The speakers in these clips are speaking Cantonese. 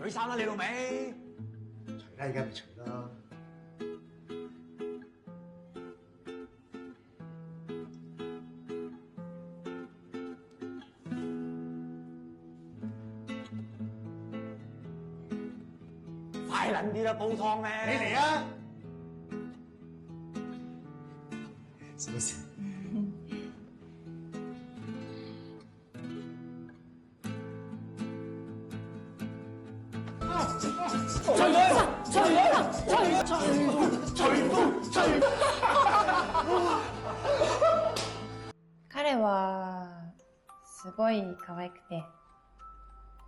除衫啦你老味！除啦，而家咪除啦。快撚啲啦，煲湯咩？你嚟啊！是不是？彼はすごい可愛くて、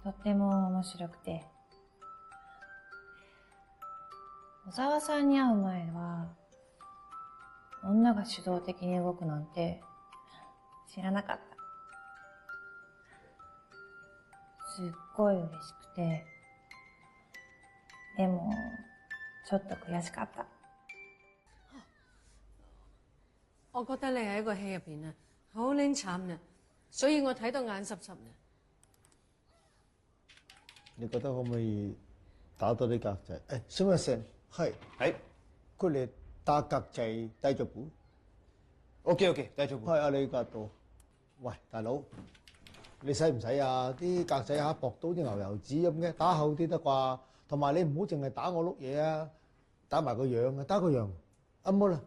とっても面白くて、小沢さんに会う前は、女が主導的に動くなんて知らなかった。すっごい嬉しくて、でもちょっと悔しかった。我覺得你喺個戲入邊啊，好撚慘啊，所以我睇到眼濕濕啊。你覺得可唔可以打多啲格仔？誒，什麼聲？係係佢哋打格仔低咗本。OK， 繼續。係啊，你格度。喂，大佬，你使唔使啊？啲格仔嚇薄到啲牛油紙咁嘅，打厚啲得啩？同埋你唔好淨係打我碌嘢啊，打埋個樣啊，打個樣。啊冇啦，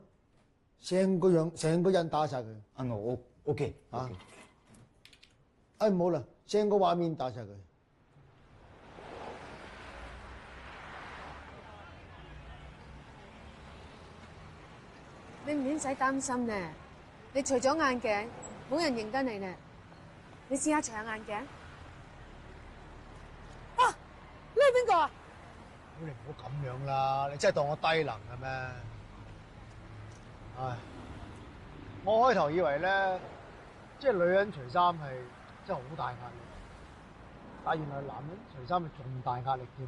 成個樣成個人打晒佢。啊我 OK 啊。哎冇啦，成個畫面打晒佢。你唔使擔心咧，你除咗眼鏡，冇人認得你咧。你試下除下眼鏡。啊！你係邊個啊？你唔好咁樣啦，你真係當我低能嘅咩？唉，我開頭以為咧，即係女人除衫係真係好大壓力，但原來男人除衫係仲大壓力添。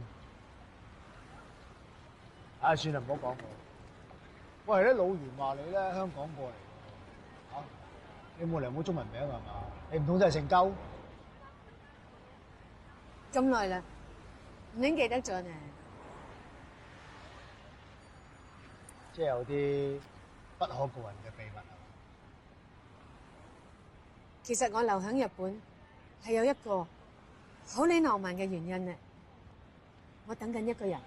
唉，算啦，唔好講我。喂，啲老袁話你咧香港過嚟喎，你冇嚟冇中文名係嘛？你唔通真係姓鳩？咁耐啦，唔應記得咗呢。即係有啲不可告人嘅秘密啊！其實我留喺日本係有一個好撚浪漫嘅原因呢。我等緊一個人。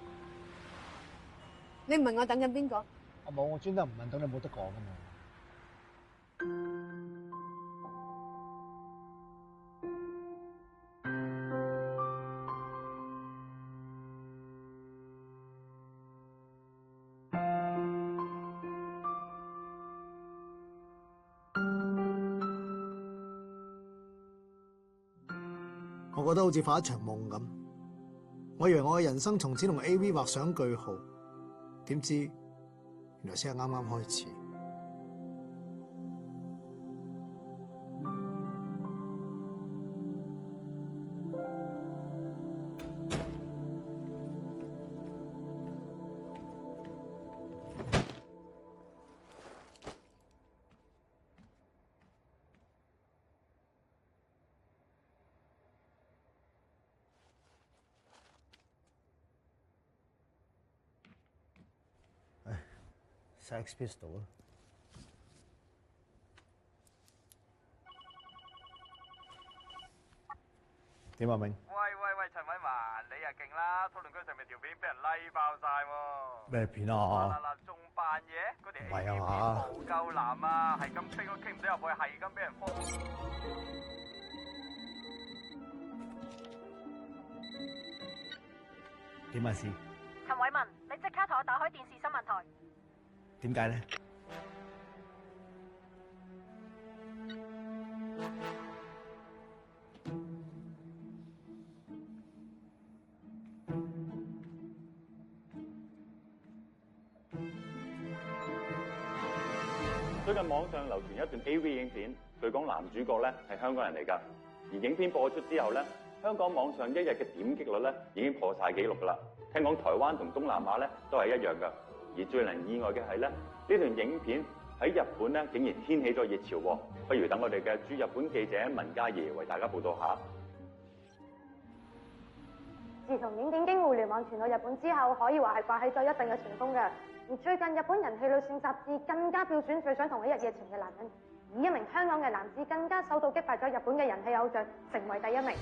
你唔問我等緊邊個？我冇，我專登唔問，等你冇得講㗎嘛。我覺得好似發一場夢咁，我以為我嘅人生從此同 AV 畫上句號，點知原來先係啱啱開始。Sex Pistol 啊！點啊，明？喂，陳偉文，你又勁啦！討論區上面條片俾人拉爆晒喎！咩片啊？嗱，仲扮嘢？嗰條 A 唔係 V 片啊嘛無夠男啊，係咁逼都傾唔到入去，係咁俾人封。點啊，事？陳偉文，你即刻同我打開電視新聞台。點解咧？最近網上流傳一段 AV 影片，據講男主角咧係香港人嚟㗎。而影片播出之後咧，香港網上一日嘅點擊率咧已經破晒紀錄㗎啦。聽講台灣同東南亞咧都係一樣㗎。而最令意外嘅係咧，呢段影片喺日本咧竟然掀起咗熱潮喎。不如等我哋嘅駐日本記者文嘉怡為大家報道下。自從影電經互聯網傳到日本之後，可以話係掛起咗一定嘅旋風嘅。而最近日本人氣女性雜誌更加票選最想同佢一夜情嘅男人，而一名香港嘅男子更加首度擊敗咗日本嘅人氣偶像，成為第一名。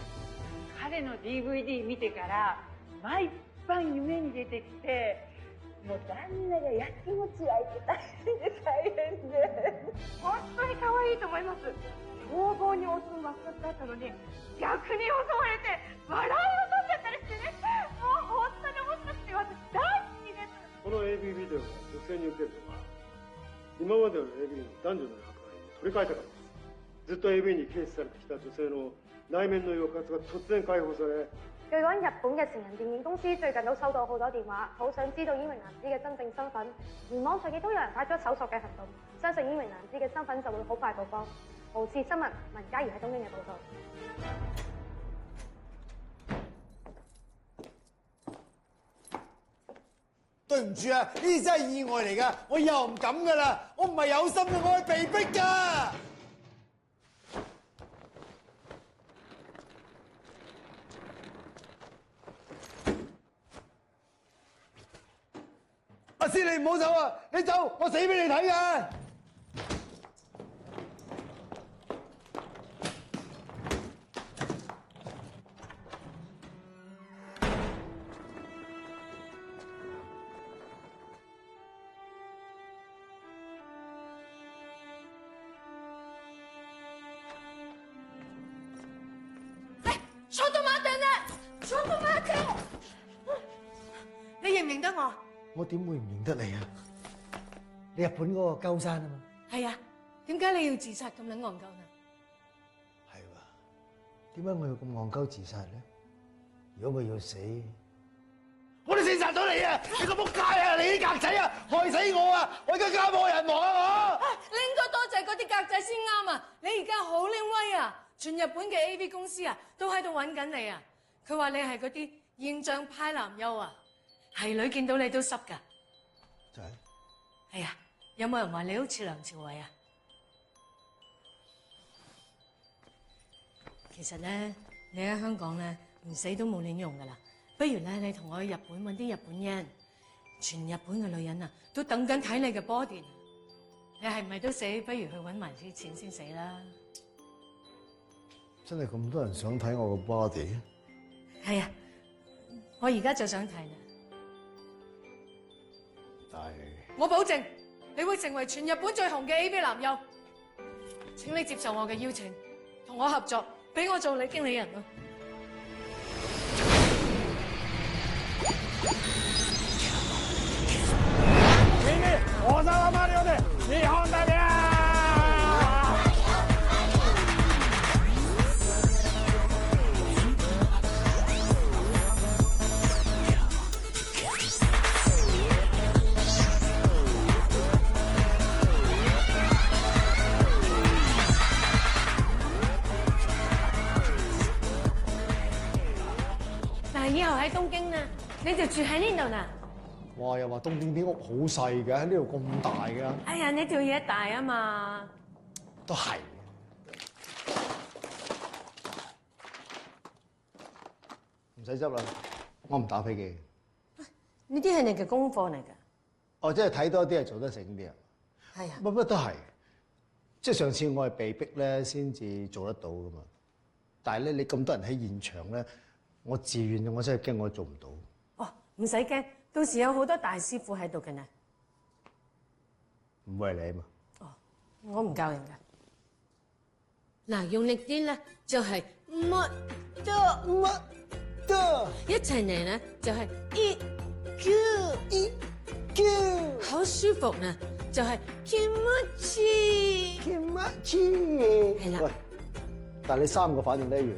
彼の DVD 見てから毎晩夢に出てきて、もう旦那がやきもち焼いて大変で大変で、本当に可愛いと思います。凶暴に襲うマスカットだったのに逆に襲われて笑いを取っちゃったりしてね、もう本当に面白くて私大好きです。この AV ビデオが女性に受けるのは、今までの AV の男女の役割を取り替えたからです。ずっと AV に軽視されてきた女性の內面の抑圧が突然解放され。據講日本嘅成人電影公司最近都收到好多電話，好想知道呢名男子嘅真正身份，而網上亦都有人發咗搜索嘅行動，相信呢名男子嘅身份就會好快曝光。無視新聞，文嘉怡喺東京嘅報導。對唔住啊，呢啲真係意外嚟㗎，我以後唔敢㗎啦，我唔係有心嘅，我係被逼㗎。阿師，你唔好走啊！你走，我死俾你睇㗎！ちょっと待ってね！ちょっと待って！你認唔認得我？我點會唔認得你啊？你日本嗰個鳩山啊嘛。係啊，點解你要自殺咁撚戇鳩呢？係喎，點解我要咁戇鳩自殺咧？如果我要死，我哋先殺咗你啊！你個仆街啊！你啲格仔啊，害死我啊！我而家家破人亡啊！你應該多謝嗰啲格仔先啱啊！你而家好拎威啊！全日本嘅 AV 公司啊，都喺度揾緊你啊！佢話你係嗰啲現象派男優啊，係女見到你都濕㗎。就係。係啊，有冇人話你好似梁朝偉啊？其實咧，你喺香港咧唔死都冇撚用㗎啦。不如咧，你同我去日本揾啲日本人，全日本嘅女人啊，都等緊睇你嘅 body。你係咪都死？不如去揾埋啲錢先死啦！真係咁多人想睇我個 body？係啊，我而家就想睇啦。但係我保證，你會成為全日本最紅嘅 AV 男優。請你接受我嘅邀請，同我合作，俾我做你經理人咯。我在他媽的，你看那邊。但係以後喺東京啊，你就住喺呢度啦。哇！又話東京啲屋好細嘅，喺呢度咁大嘅。哎呀，呢條嘢大啊嘛。都係。唔使執啦，我唔打飛機。呢啲係你嘅功課嚟㗎。哦，即係睇多啲係做得醒啲啊。係啊。乜都係。即係上次我係被逼咧先至做得到㗎嘛。但係咧，你咁多人喺現場咧，我自願我真係驚我做唔到。哦，唔使驚。到時有好多大師傅喺度嘅呢。唔會係你啊嘛？哦，我唔教人㗎。嗱，用力啲咧就係乜得，一齊嚟咧就係一叫，好舒服啊！就係気持ち，係啦。喂，但係你三個反應都一樣。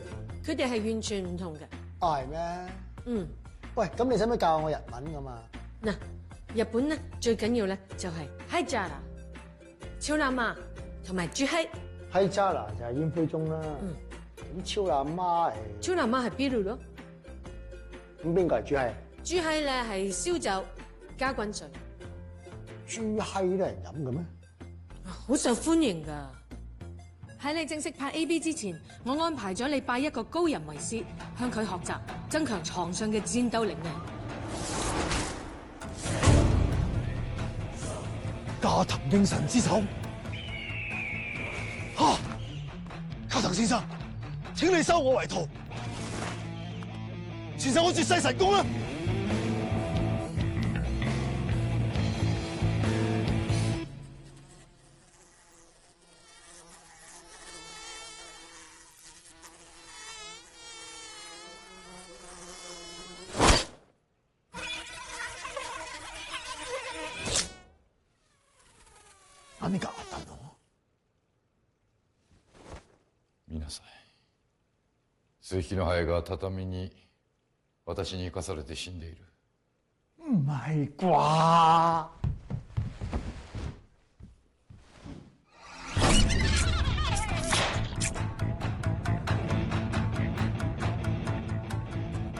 佢哋係完全唔同嘅。係咩？嗯。喂，咁你使唔使教我日文㗎嘛？嗱，日本咧最緊要咧就係嗨扎啦、超喇嘛同埋豬閪。嗨扎啦就係煙灰盅啦。咁超喇嘛係？超喇嘛係邊度咯？咁邊個係豬閪？豬閪咧係燒酒加滾水。豬閪都有人飲嘅咩？好受歡迎㗎。喺你正式拍 AV 之前，我安排咗你拜一個高人為師，向佢學習，增強床上嘅戰鬥力嘅。加藤應神之手，哈！加藤先生，請你收我為徒，傳授我絕世神功啦！何があったの？見なさい。末引きのハエが畳に私に生かされて死んでいる。唔係啩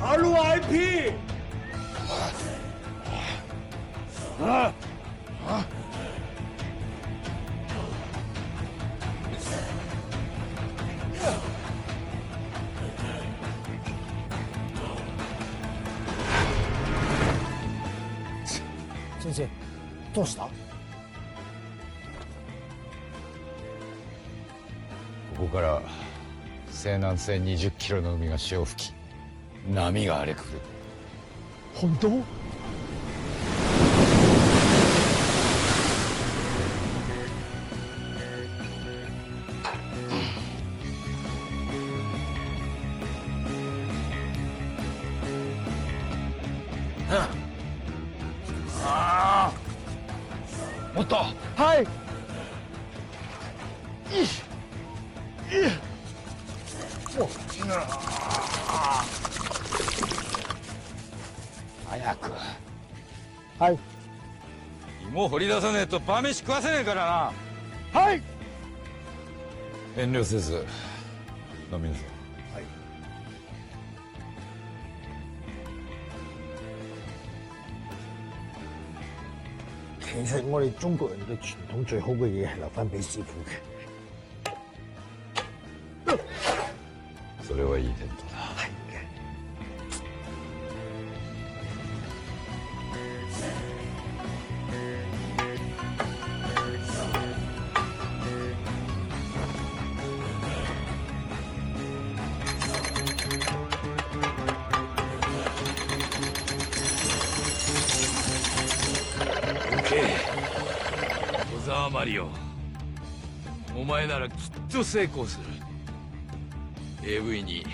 ？RIP！ 先生、どうした？ここから西南西20キロの海が潮吹き、波が荒れくる。本当？もっと。はい。早く。はい。芋を掘り出さねえと晩飯食わせねえからな。はい。遠慮せず飲みなさい。はい。其實我哋中國人嘅傳統最好嘅嘢係留翻俾師傅嘅。それはいい伝統だ。係嘅。小沢マリオ、お前ならきっと成功する。 AV に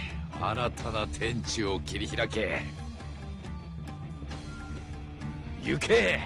新たな天地を切り開け。行け。